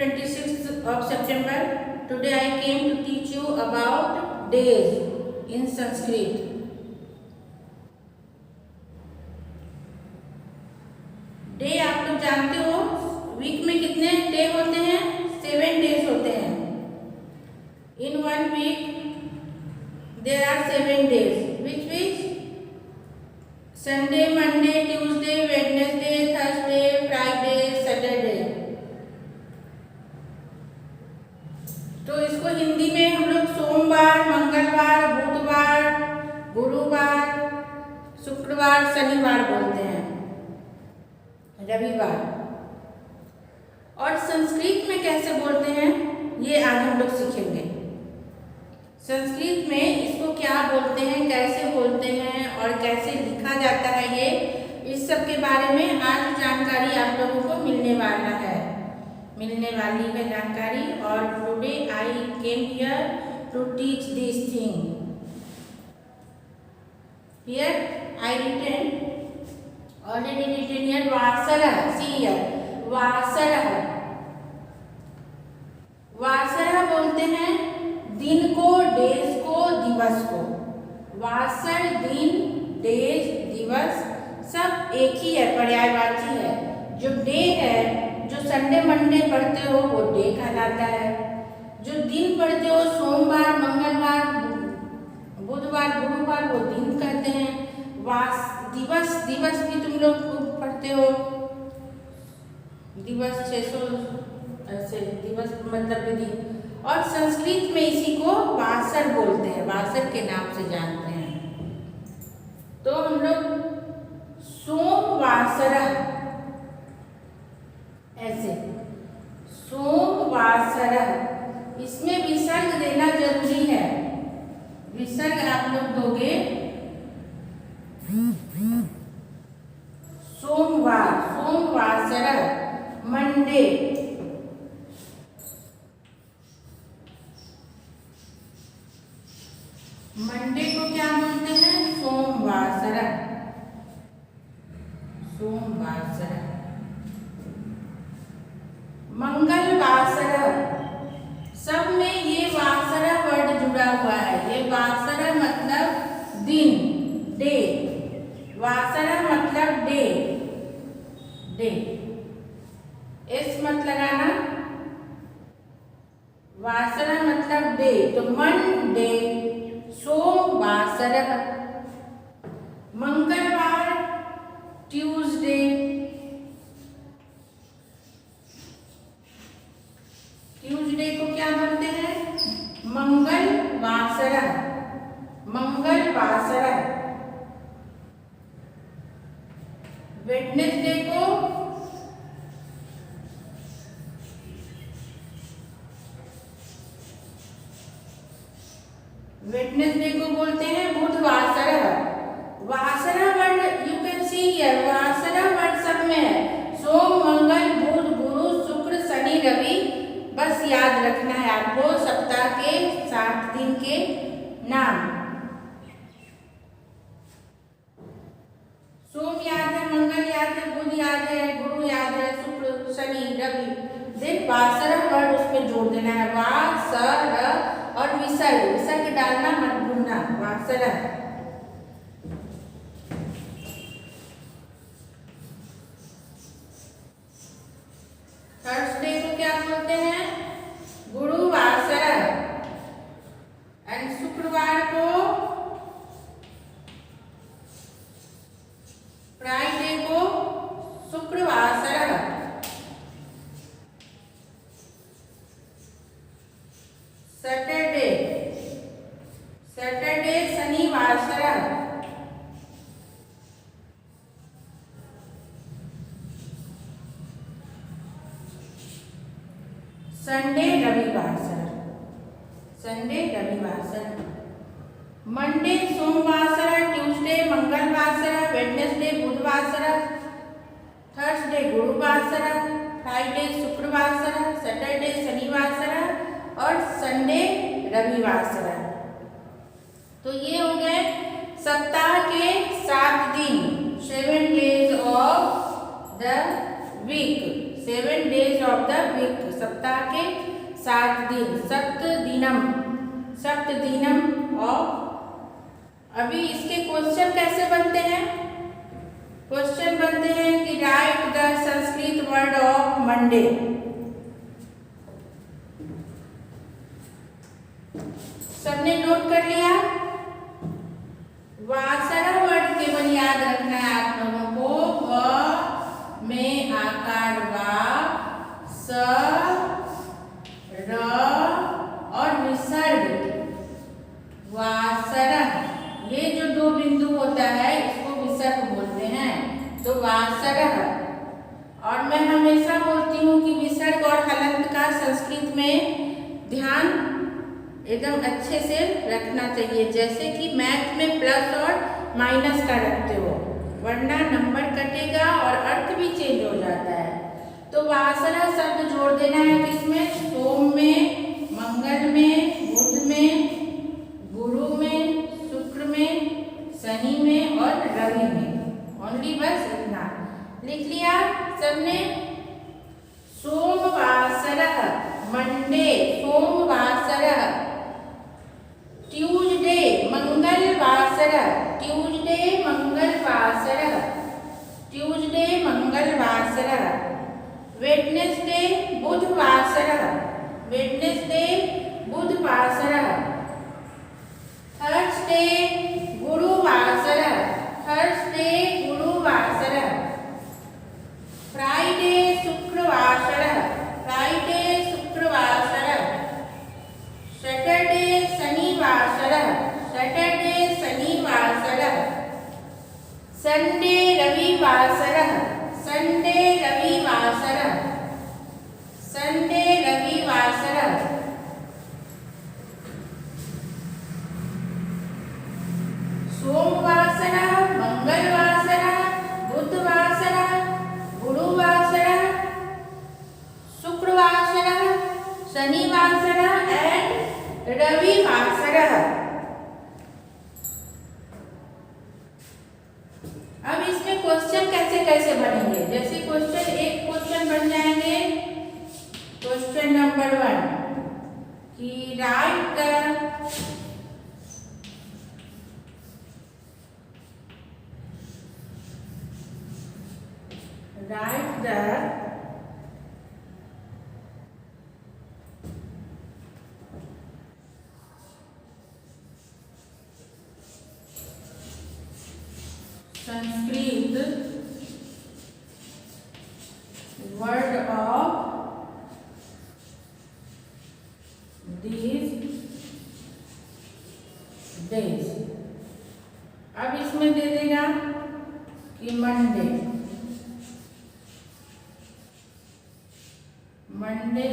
26th of September. Today I came to teach you about days in Sanskrit. Day आप लोग जानते हो, week में कितने डे होते हैं? 7 डेज होते हैं. इन 1 week there are 7 days. Which? Sunday, Monday, Tuesday, Wednesday, Thursday, Friday, Saturday. तो इसको हिंदी में हम लोग सोमवार, मंगलवार, बुधवार, गुरुवार, शुक्रवार, शनिवार बोलते हैं, रविवार. और संस्कृत में कैसे बोलते हैं ये आज हम लोग सीखेंगे. संस्कृत में इसको क्या बोलते हैं, कैसे बोलते हैं और कैसे लिखा जाता है, ये इस सब के बारे में आज जानकारी आप लोगों को मिलने वाली है जानकारी. और today I came here to teach this thing. Here I already written here Vasara. See here Vasara. वासरा बोलते हैं दिन को, डेज को, दिवस को. वासर, दिन, डेज, दिवस सब एक ही है, पर्यायवाची है. जो डे है, जो संडे मंडे पढ़ते हो वो डे कहलाता है. जो दिन पढ़ते हो, सोमवार, मंगलवार, बुधवार, गुरुवार, वो दिन कहते हैं. दिवस भी तुम लोग पढ़ते हो. दिवस 600 ऐसे दिवस मतलब भी दिन. और संस्कृत में इसी को वासर बोलते हैं, वासर के नाम से जानते हैं. तो हम लोग सोमवासर ऐसे सोमवासर, इसमें विसर्ग देना जरूरी है. विसर्ग आप लोग दोगे. सोमवार, सोमवासर. मंडे, मंडे को क्या बोलते हैं? सोमवासर. सोमवासर. मंगलवासर. सब में ये वासरा वर्ड जुड़ा हुआ है. ये वासरा मतलब दिन, डे. वासरा मतलब डे. एस मत लगाना. वासरा मतलब डे. तो मंडे, सोमवासर. मंगलवार, ट्यूसडे. ट्यूसडे को क्या बोलते हैं? मंगलवासर. मंगलवासर. वेडनेसडे को बोलते हैं बुधवासर. वासरा word you can see here. वासरा वर्ड सब में है. सोम, मंगल, बुध, गुरु, शुक्र, शनि, रवि. बस याद रखना है आपको सप्ताह के 7 दिन के नाम. सोम याद है, मंगल याद है, बुध याद है, गुरु याद है, शुक्र, शनि, रवि. देख वासरा वर्ड उसमें जोड़ देना है. वासर और विसर्ग डालना मत भूलना. वासरा. थर्सडे को क्या बोलते हैं? गुरुवासर. एंड शुक्रवार को फ्राइडे को शुक्रवासर. सैटरडे शनिवासर. संडे रविवासर. मंडे सोमवासर, ट्यूसडे मंगलवासर, वेडनेसडे बुधवासर, थर्सडे गुरुवासर, फ्राइडे शुक्रवासर, सैटरडे शनिवासर और संडे रविवासर. तो ये हो गए सप्ताह के 7 दिन. 7 days of the week. 7 days of the week. सप्ताह के 7 दिन, सप्त दिनम। और अभी इसके क्वेश्चन कैसे बनते हैं? क्वेश्चन बनते हैं कि right the Sanskrit word of Monday. सबने नोट कर लिया? वासरा वर्ड केवल याद रखना है आप लोगों को। व में आकार वा, स, र और विसर्ग वासरह। ये जो 2 बिंदु होता है इसको विसर्ग बोलते हैं, तो वासरह। और मैं हमेशा बोलती हूँ कि विसर्ग और हलंत का संस्कृत में ध्यान एकदम अच्छे से रखना चाहिए, जैसे कि मैथ में प्लस और माइनस का रखते हो, वरना नंबर कटेगा और अर्थ भी चेंज हो जाता है। तो वासरा शब्द जोड़ देना है किसमें? सोम में, मंगल में, बुध में, गुरु में, शुक्र में, शनि में और रवि में। ओनली बस इतना लिख लिया सबने? सोमवासरः मंडे, सोमवासरः। ट्यूजडे मंगलवासरः, ट्यूजडे मंगलवासरः, ट्यूजडे मंगलवासरः। वेडनेसडे बुधवासरः, वेडनेसडे बुधवासरः। थर्सडे गुरुवासरः, थर्सडे गुरुवासरः। फ्राइडे शुक्रवासरः, फ्राइडे शुक्रवासरः। सैटरडे शनिवासरः, सैटरडे शनिवासरः। संडे रविवासरः, संडे रविवासरः, संडे रविवासरः। सोमवासरः, मंगलवासरः, बुधवासरः, गुरुवासरः, शुक्रवासरः, शनिवासरः एंड रविवासरः। अब इसमें क्वेश्चन कैसे कैसे बनेंगे? जैसे क्वेश्चन एक क्वेश्चन बन जाएंगे, क्वेश्चन नंबर 1 कि right the Sanskrit word of these days। अब इसमें दे देगा कि Monday, Monday,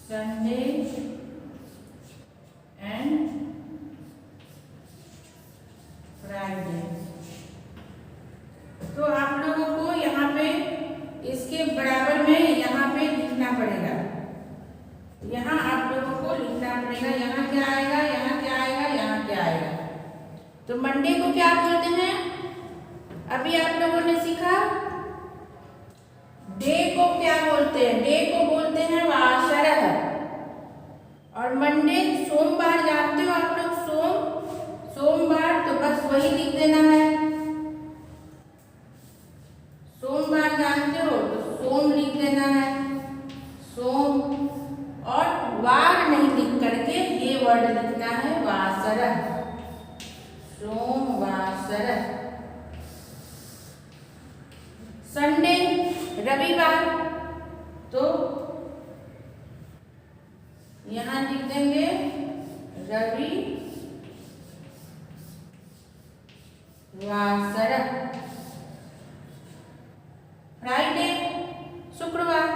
Sunday and Friday. तो आप लोगों को यहाँ पे इसके बराबर में यहाँ पे लिखना पड़ेगा, यहाँ आप लोगों को लिखना पड़ेगा। यहाँ क्या आएगा, यहाँ क्या आएगा, यहाँ क्या आएगा। तो मंडे को क्या बोलते हैं? अभी आप लोगों ने सीखा। डे को क्या बोलते हैं? डे को बोलते हैं वासरः। और मंडे सोमवार जानते हो आप लोग, सोमवार, तो बस वही लिख देना है। सोमवार जानते हो तो सोम लिख देना है, सोम। और वार नहीं लिख करके ये वर्ड लिखना है वासरः, सोमवासरः। संडे रविवार, तो यहाँ लिख देंगे रविवासरः। फ्राइडे शुक्रवार,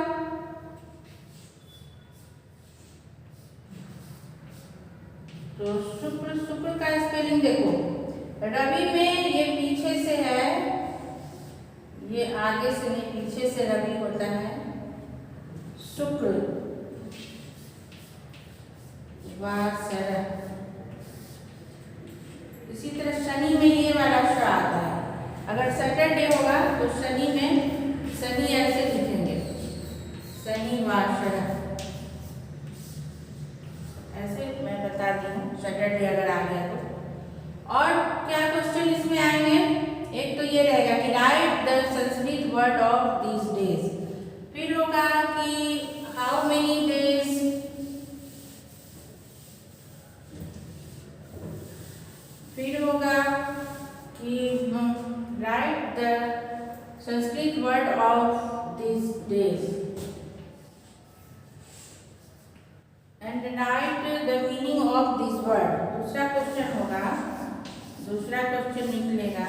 तो शुक्र का स्पेलिंग देखो। रवि में ये पीछे से है, ये आगे से नहीं पीछे से रवि होता है। शुक्र वासरः। इसी तरह शनि में ये वाला श आता है। अगर सैटरडे होगा तो शनि में शनि ऐसे लिखेंगे, शनिवार, ऐसे मैं बताती हूँ, सैटरडे अगर आ गया तो। और क्या क्वेश्चन इसमें आएंगे, एक तो ये रहेगा कि right the Sanskrit word of these days, फिर होगा कि हाउ मेनी डेज, फिर होगा कि right the Sanskrit word of these days and right the meaning of this word. दूसरा क्वेश्चन होगा, दूसरा क्वेश्चन निकलेगा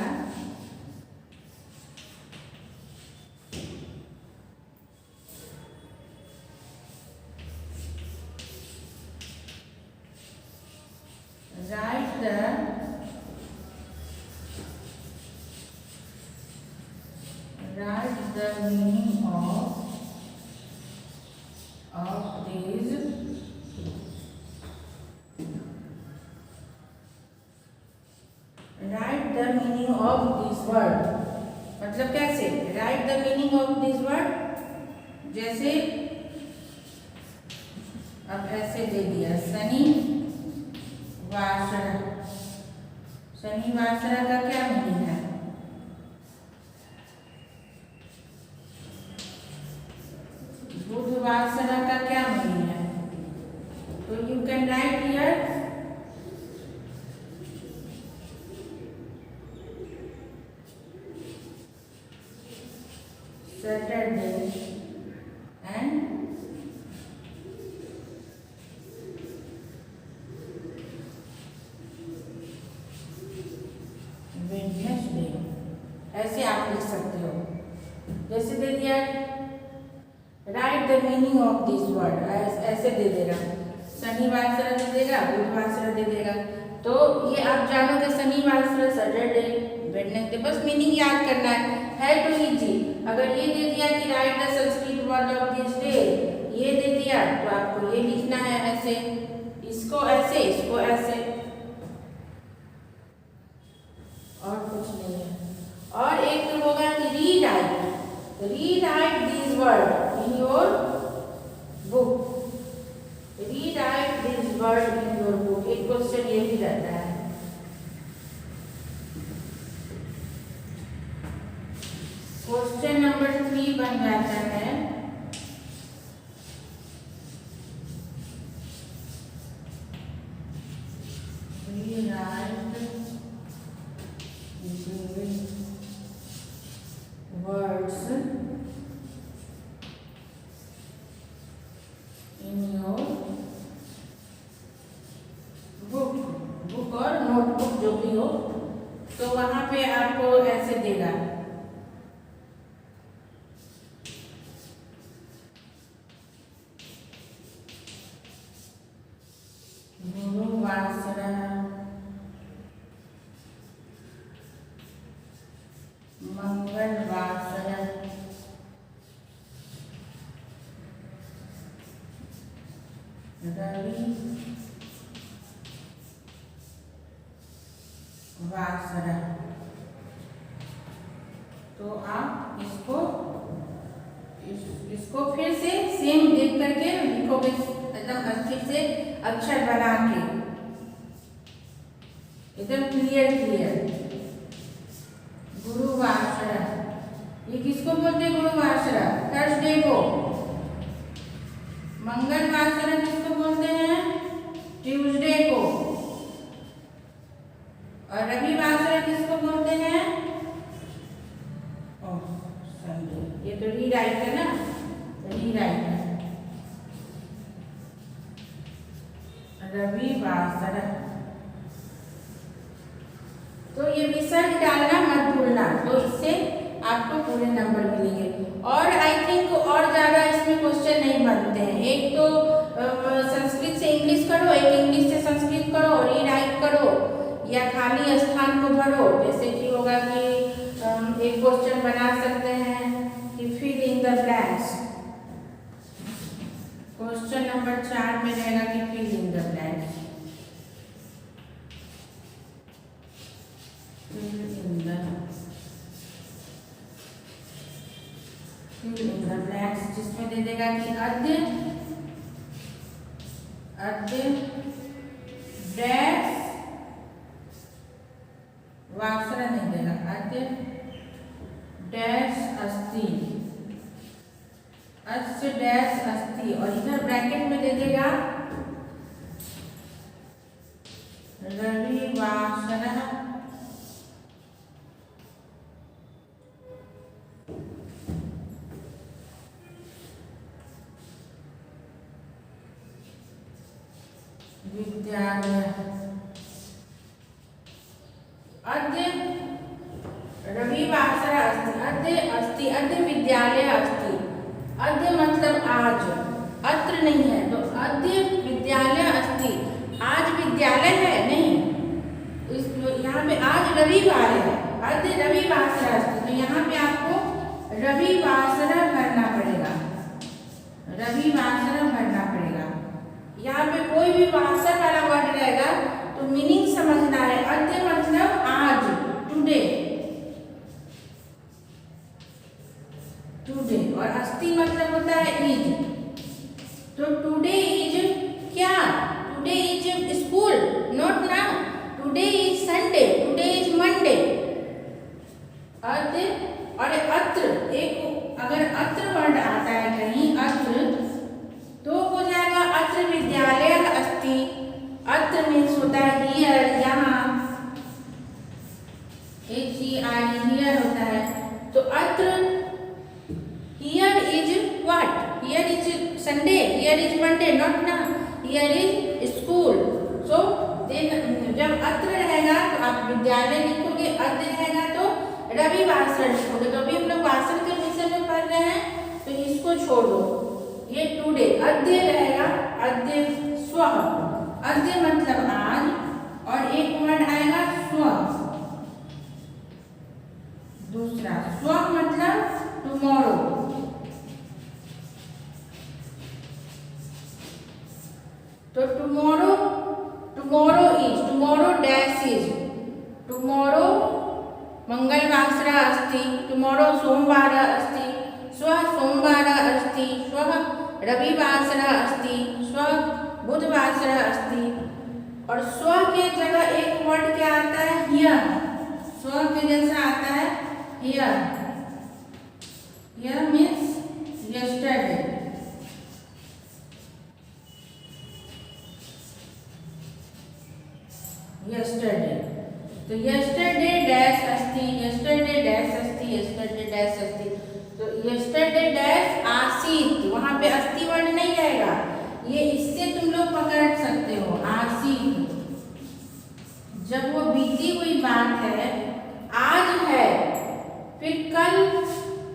right the meaning of this, right the meaning of this word. मतलब कैसे right the meaning of this word, जैसे अब ऐसे दे दिया शनिवासरा, शनिवासरा का क्या मीनिंग है, बुधवासरा का क्या मीनिंग है, तो you can write here Saturday and Wednesday, ऐसे आप लिख सकते हो। जैसे दे दिया right the meaning of this word, ऐसे दे देगा, शनिवार दे देगा, बुधवार दे देगा, तो ये आप जानोगे शनिवार सैटरडे वेडनेसडे, बस मीनिंग याद करना है टू इजी। अगर ये दे दिया कि right the Sanskrit word of this day, ये दे दिया तो आपको ये लिखना है ऐसे, इसको ऐसे, इसको ऐसे, और कुछ नहीं है। और एक तो होगा कि rewrite this word in your book, rewrite this word in your book, एक क्वेश्चन ये भी रहता है। क्वेश्चन नंबर 3 बन जाता है rewrite words in your book और नोटबुक जो भी हो, तो वहां पे आपको ऐसे देगा गुरुवासरा, मंगलवासरा, रविवासरा। तो आप इसको फिर से सेम देख करके लिखोगे, एकदम अच्छे से अक्षर बना के, एकदम क्लियर। गुरुवासरा, ये किसको बोलते हैं गुरुवासरा, थर्सडे को। मंगलवासरा किसको बोलते हैं, ट्यूसडे को। और रविवासरा किसको बोलते हैं, संडे। ये तो रीराइट है ना, रीराइट है, रविवासरा। तो ये विसर्ग डालना मत भूलना, तो इससे आपको पूरे नंबर मिलेंगे। और आई थिंक और ज़्यादा इसमें क्वेश्चन नहीं बनते हैं, एक तो संस्कृत से इंग्लिश करो, एक इंग्लिश से संस्कृत करो, रीराइट करो, या खाली स्थान को भरो। जैसे कि होगा कि एक क्वेश्चन बना सकते हैं कि fill in the blanks, question number 4 में रहेगा कि fill in the blanks, fill in the blanks, जिसमें में दे देगा कि अद्य डैश वासरा नहीं देगा, अद्य डैश अस्ति, अस्य डैश अस्ति, और इधर ब्रैकेट में दे देगा रविवासरः विद्यालयः। अद्य रविवासरः अस्ति, अद्य अस्ति, अद्य विद्यालय अस्ति। अद्य मतलब आज, अत्र नहीं है, तो अद्य विद्यालय अस्ति, आज विद्यालय है नहीं, यहाँ पे आज रविवार है, अद्य रविवासरः अस्ति, तो यहाँ पे आपको रविवासरः भरना पड़ेगा, रविवासरः भरना पड़ेगा। यहाँ पे कोई भी वासर वाला वर्ड रहेगा तो मीनिंग समझना है। अद्य मतलब आज, टुडे, टुडे, और अस्ति मतलब होता है इज, तो टुडे इज क्या, today is school, not now, today is Sunday, today is Monday. अद्य और अत्र, एक अगर अत्र वर्ड आता है कहीं, अत्र, तो हो जाएगा अत्र विद्यालय अस्ति। अत्र मीन्स होता है हियर, यहाँ, हियर होता है, तो अत्र, here is what, here is Sunday, here is Monday, not ना, here is school. So then जब अत्र रहेगा तो आप विद्यालय लिखोगे, अद्य रहेगा तो रविवासर लिखोगे। तो अभी हम लोग वासर के विषय में पढ़ रहे हैं, तो इसको छोड़ दो, ये टुडे, अद्य रहेगा, अद्य स्वः, अद्य मतलब आज, और एक वर्ड आएगा स्वः, दूसरा स्वः मतलब टुमारो, तो tomorrow, tomorrow is, tomorrow dash is, tomorrow मंगलवासरः अस्ति, टुमारो सोमवारः अस्ति, श्वः सोमवारः अस्ति, श्वः रविवासरः अस्ति, श्वः बुधवासरः अस्ति। और स्व के जगह एक वर्ड क्या आता है, हियर, स्व के जैसा आता है here, here means yesterday, yesterday, तो यस्टरडे डैश अस्ति, यस्टरडे डैश अस्ति, यस्टरडे डैश अस्ति, तो यस्टरडे डैश आसीत, वहां पे अस्ति वर्ड नहीं रहेगा, ये इससे तुम लोग पकड़ सकते हो, आसीत, जब वो बीती हुई बात है, आज है, फिर कल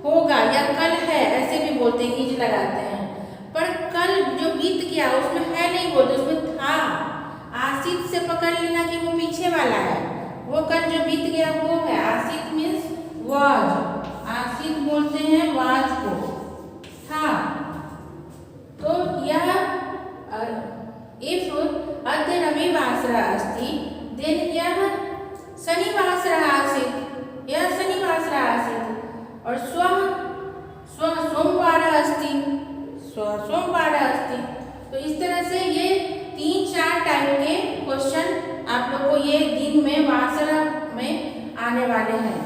होगा या कल है, ऐसे भी बोलते हैं, इज लगाते हैं, पर कल जो बीत गया उसमें है नहीं बोलते, उसमें था। आसित से पकड़ लेना कि वो पीछे वाला है, वो कल जो बीत गया वो है। आसित मीन्स वाज, आसित बोलते हैं वाज को, था। तो यह इफ अद्य रविवासरः अस्ति, देन यह शनिवासरः आसीत्, यह शनिवासरः आसीत्, और श्वः सोमवारः अस्ति, श्वः सोमवारः अस्ति। तो इस तरह से ये 3-4 टाइप के क्वेश्चन आप लोग को ये दिन में वासरः में आने वाले हैं।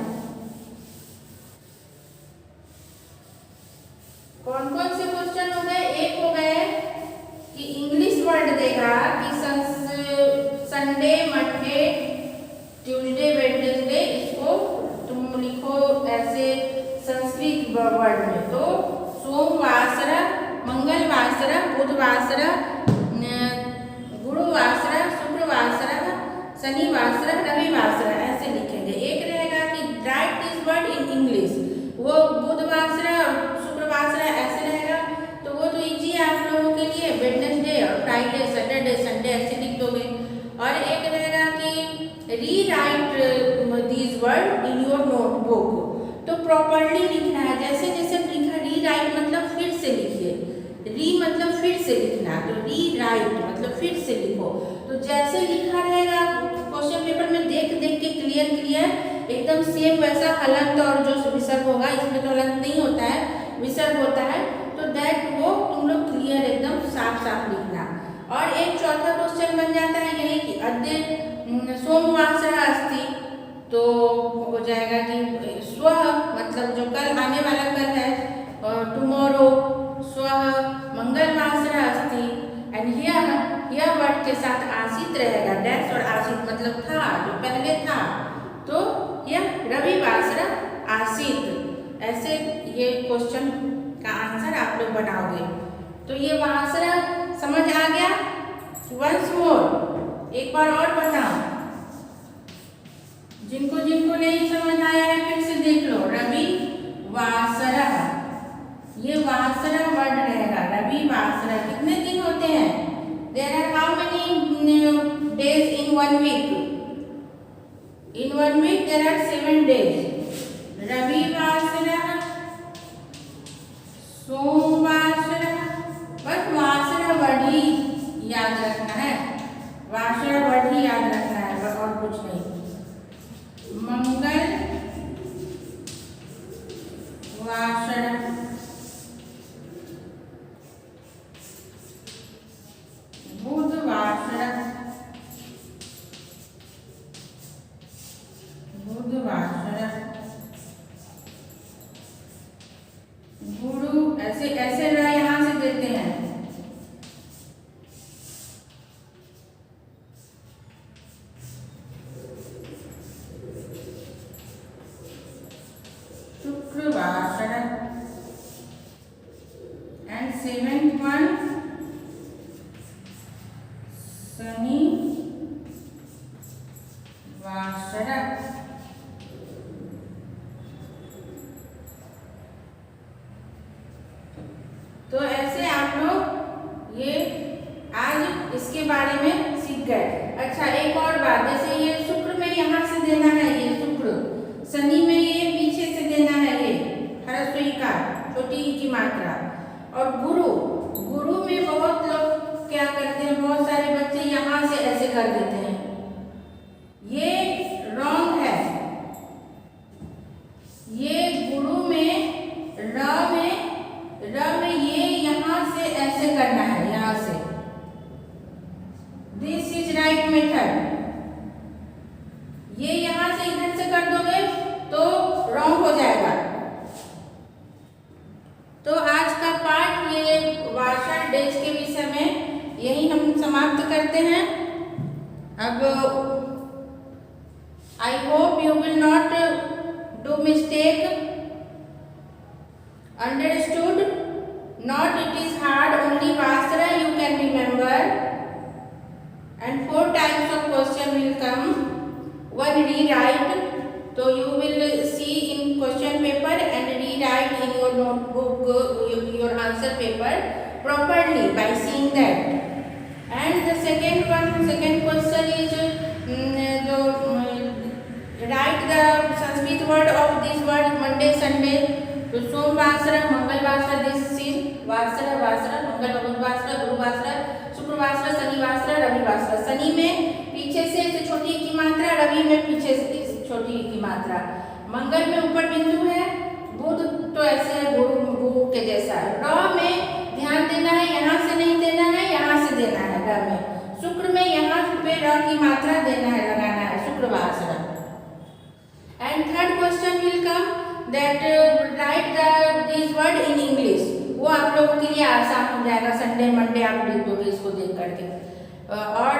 कौन कौन से क्वेश्चन हो गए? एक हो गए कि इंग्लिश वर्ड देगा कि संडे, मंडे, ट्यूसडे, वेडनेसडे, इसको तुम लिखो ऐसे संस्कृत वर्ड में। तो सोमवासरः, मंगलवासरः, बुधवासरः, गुरुवासरः, शुक्रवासरः, शनिवासरः, रविवासरः, ऐसे लिखेंगे। एक रहेगा कि right this word in English, वो बुधवासरः, शुक्रवासरह ऐसे रहेगा, तो वो तो इजी है आप लोगों के लिए। वेडनेसडे और फ्राइडे, सैटरडे, संडे ऐसे लिख दोगे। और एक रहेगा कि री right this word in your notebook, तो प्रॉपरली लिखना है, जैसे जैसे लिखा, री राइट मतलब फिर से लिखिए, री मतलब फिर से लिखना, तो री राइट मतलब फिर से लिखो। तो जैसे लिखा रहेगा क्वेश्चन पेपर में, देख देख के क्लियर एकदम सेम वैसा हलंत और जो विसर्ग होगा, इसमें तो हलंत नहीं होता है, विसर्ग होता है, तो दैट वो तुम लोग क्लियर एकदम साफ साफ लिखना। और एक चौथा क्वेश्चन बन जाता है यही कि अद्य सोमवासरा अस्ति, तो हो जाएगा कि स्वः मतलब जो कल आने वाला कल है, टुमारो, स्वः मंगलवासरा अस्ति, एंड हियर वर्ड के साथ आसित रहेगा, डैश और आसित मतलब था, जो पहले था, तो यह रविवासरा आसित। ऐसे ये क्वेश्चन का आंसर आप लोग बनाओगे। तो ये वासरा समझ आ गया? वंस मोर, एक बार और बताओ, जिनको जिनको नहीं समझ आया है फिर से देख लो। रवि वासरा, ये वासरा वर्ड रहेगा, रवि वासरा। कितने दिन होते हैं? There are how many days in one week? In one week there are 7 days. रविवासरा, सोमवासरा, बस वासरा वर्ड ही याद रखना है, वासरा वर्ड ही याद रखना है, बस और कुछ नहीं। मंगल वासरा, बुध वासरा, बुध वासरा, गुरु, ऐसे ऐसे यहाँ से देते हैं। शुक्रवासरा, एंड 7th one शनि वासरा। तो ऐसे आप लोग ये आज इसके बारे में सीख गए। अच्छा, एक और बात, जैसे ये शुक्र में यहाँ से देना है, ये शुक्र, शनि में ये पीछे से देना है, ये ह्रस्व ईकार छोटी ई की मात्रा। और गुरु, गुरु में बहुत लोग क्या करते हैं, बहुत सारे बच्चे यहाँ से ऐसे कर देते हैं, ये रॉन्ग है। ये गुरु में र में ये यहाँ से ऐसे करना है, यहाँ से। This is right method. ये यहाँ से इधर से कर दोगे तो रॉन्ग हो जाएगा। तो आज का पाठ ये वासरा डेज के विषय में यही हम समाप्त करते हैं। अब I hope you will not do mistake, understood? Not it is hard, only Vasara you can remember, and 4 types of question will come. One rewrite, so you will see in question paper and rewrite in your notebook your answer paper properly by seeing that. And the second question is write the Sanskrit word of this word Monday, Sunday. तो सोमवासरा, मंगलवासरा, this is वासरा, वासरा, मंगल बुधवासरा, गुरुवासरा, शुक्रवासरा, शनिवासरा, रविवासरा। शनि में पीछे से छोटी की मात्रा, रवि में पीछे से छोटी की मात्रा, मंगल में ऊपर बिंदु है, बुध तो ऐसे है गुरु के जैसा। र में ध्यान देना है, यहाँ से नहीं देना है, यहाँ से देना है। र में, शुक्र में यहाँ पे र की मात्रा देना है, लगाना है, शुक्रवासरा। And third question will come that write this word in English। वो आप लोगों के लिए आसान हो जाएगा, संडे मंडे आप लिख दोगे इसको देख करके। और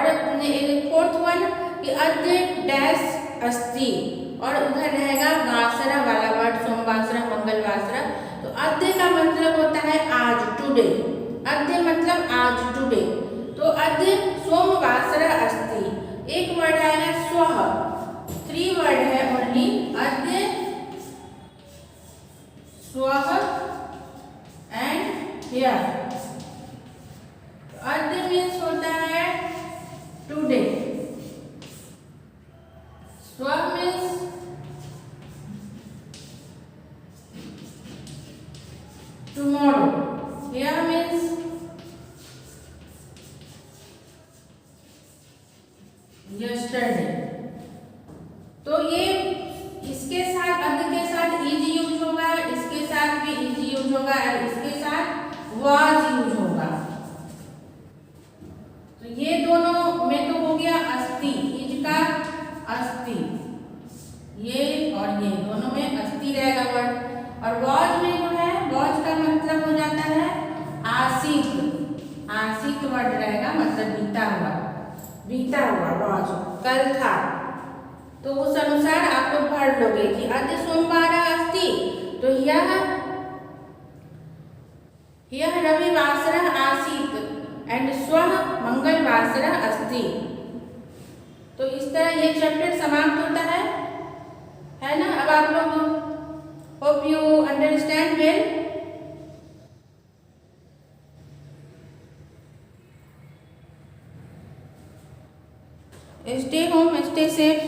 4th वन कि अद्य डैश अस्ति, और उधर रहेगा वासरा वाला वर्ड, सोमवासरा, मंगलवासरा। तो अद्य का मतलब होता है आज, टुडे। अद्य मतलब आज, टुडे। तो अद्य सोमवासरा अस्ति। एक वर्ड आएगा स्वः, 3 वर्ड है ओनली, अद्य, स्वः एंड हियर। अद्य मीन्स होता है टुडे, स्वः means tomorrow, here means yesterday. तो ये इसके साथ, अद्य के साथ इज यूज होगा, इसके साथ भी इज यूज होगा, और इसके साथ वाज यूज होगा। तो ये दोनों में तो हो गया अस्ति, इज का अस्ति, ये और ये दोनों में अस्ति रहेगा वर्ड। और वाज में जो है, वाज का मतलब हो जाता है आसिक, आसिक वर्ड रहेगा, मतलब बीता हुआ, बीता हुआ वाज, कल था। तो उस अनुसार आप लोग पढ़ लोगे कि अद्य सोमवार अस्ति, तो यह रविवासर आसीत एंड स्वः मंगलवासर अस्ति। तो इस तरह ये चैप्टर समाप्त होता है ना। अब आप लोग hope you understand well. Stay home, stay safe.